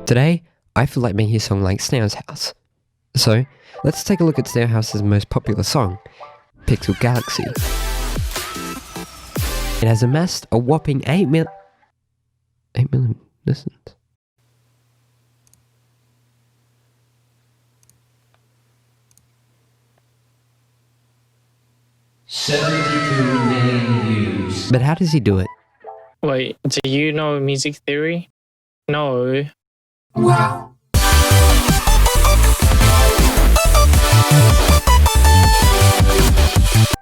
Today, I feel like making a song like Snail's House. So, let's take a look at Snail House's most popular song, Pixel Galaxy. It has amassed a whopping 8 million listens. $72 million views. But how does he do it? Wait, do you know music theory? No. Wow.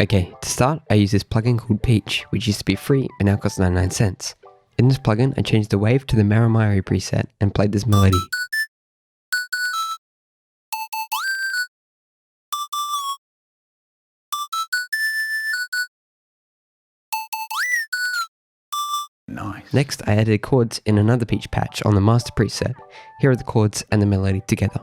Okay, to start, I use this plugin called Peach, which used to be free and now costs 99 cents. In this plugin, I changed the wave to the ANEMOIA preset and played this melody. Nice. Next, I added chords in another Peach patch on the master preset. Here are the chords and the melody together.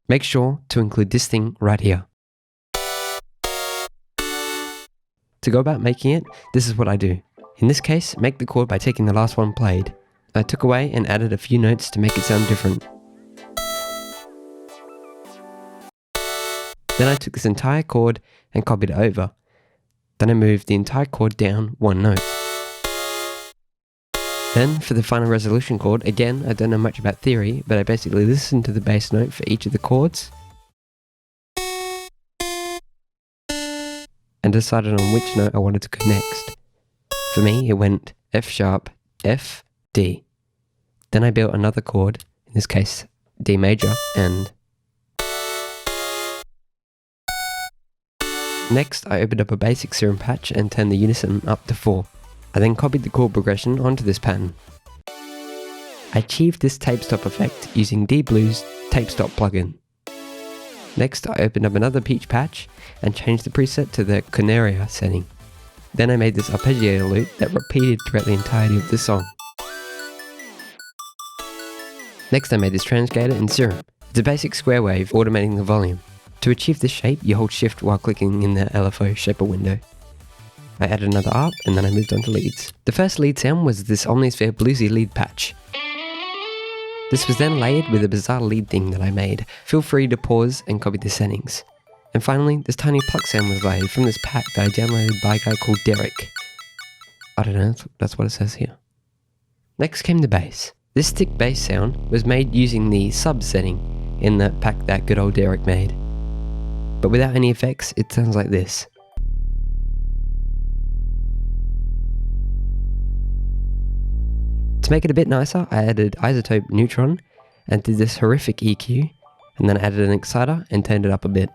Make sure to include this thing right here. To go about making it, this is what I do. In this case, make the chord by taking the last one played. I took away and added a few notes to make it sound different. Then I took this entire chord and copied it over. Then I moved the entire chord down one note. Then, for the final resolution chord, again, I don't know much about theory, but I basically listened to the bass note for each of the chords and decided on which note I wanted to go next. For me, it went F sharp, F, D. Then I built another chord, in this case D major, and next I opened up a basic serum patch and turned the unison up to 4. I then copied the chord progression onto this pattern. I achieved this tape stop effect using D-Blue's tape stop plugin. Next, I opened up another Peach patch and changed the preset to the Canaria setting. Then I made this arpeggiator loop that repeated throughout the entirety of the song. Next, I made this transgator in Serum. It's a basic square wave automating the volume. To achieve this shape, you hold shift while clicking in the LFO shaper window. I added another ARP and then I moved on to leads. The first lead sound was this Omnisphere bluesy lead patch. This was then layered with a bizarre lead thing that I made. Feel free to pause and copy the settings. And finally, this tiny pluck sound was layered from this pack that I downloaded by a guy called Derek. I don't know, that's what it says here. Next came the bass. This stick bass sound was made using the sub setting in the pack that good old Derek made. But without any effects, it sounds like this. To make it a bit nicer, I added isotope neutron and did this horrific EQ, and then added an exciter and turned it up a bit.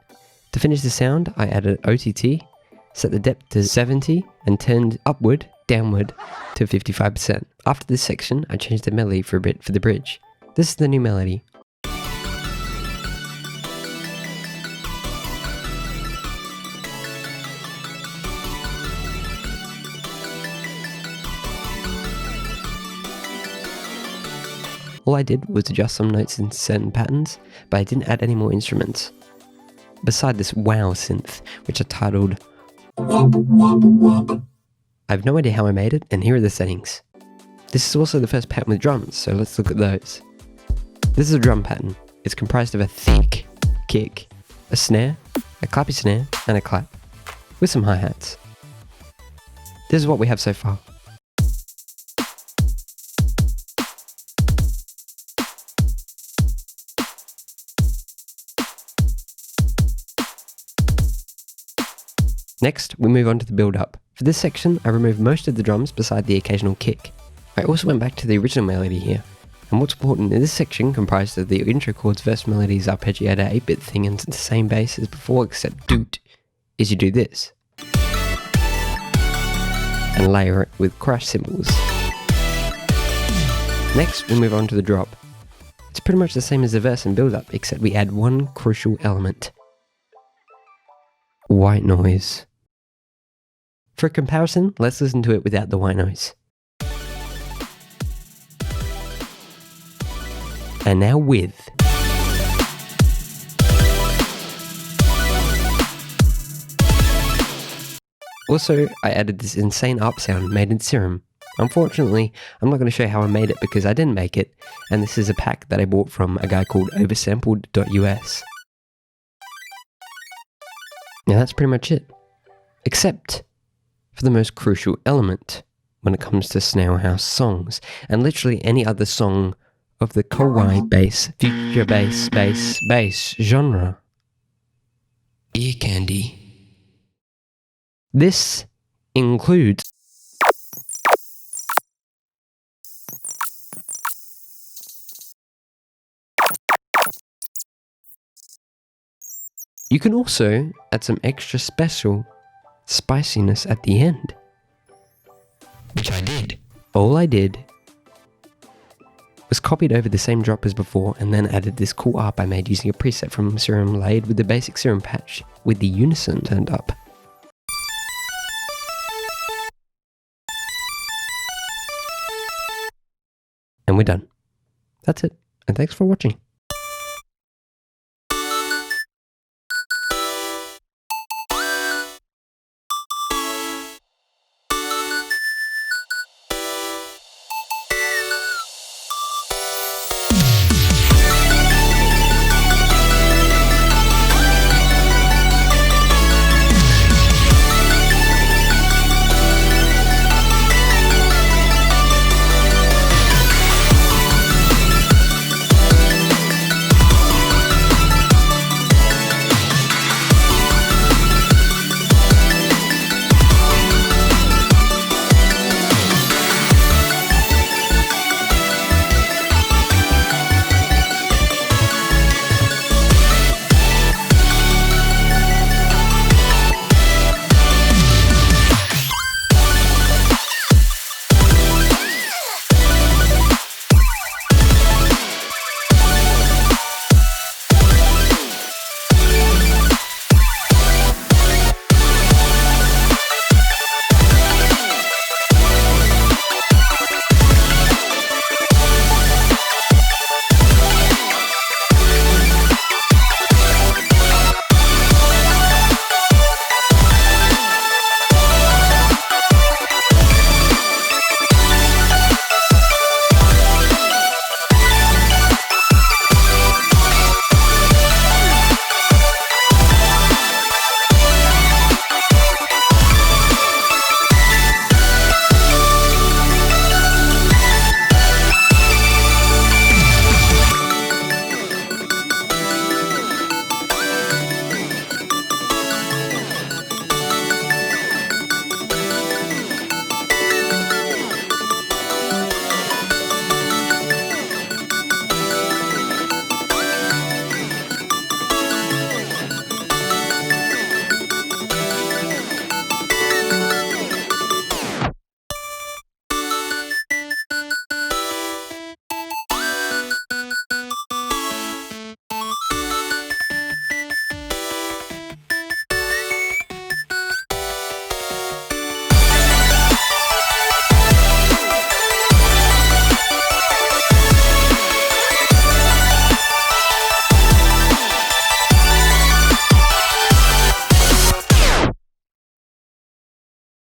To finish the sound, I added OTT, set the depth to 70 and turned upward, downward to 55%. After this section, I changed the melody for a bit for the bridge. This is the new melody. All I did was adjust some notes in certain patterns, but I didn't add any more instruments. Beside this wow synth, which I titled I have no idea how I made it, and here are the settings. This is also the first pattern with drums, so let's look at those. This is a drum pattern. It's comprised of a thick kick, a snare, a clappy snare, and a clap, with some hi-hats. This is what we have so far. Next, we move on to the build-up. For this section, I removed most of the drums beside the occasional kick. I also went back to the original melody here, and what's important in this section comprised of the intro chords, verse melodies, arpeggiator, 8-bit thing, and the same bass as before except doot, is you do this. And layer it with crash cymbals. Next, we move on to the drop. It's pretty much the same as the verse and build-up, except we add one crucial element. White noise. For comparison, let's listen to it without the white noise. And now with. Also, I added this insane ARP sound made in Serum. Unfortunately, I'm not going to show you how I made it because I didn't make it, and this is a pack that I bought from a guy called oversampled.us. Now that's pretty much it. Except for the most crucial element when it comes to Snail House songs, and literally any other song of the Kawaii bass, future bass genre. Ear candy. This includes you can also add some extra special spiciness at the end. Which I did. All I did was copied over the same drop as before and then added this cool ARP I made using a preset from Serum layered with the basic Serum patch with the unison turned up. And we're done. That's it. And thanks for watching.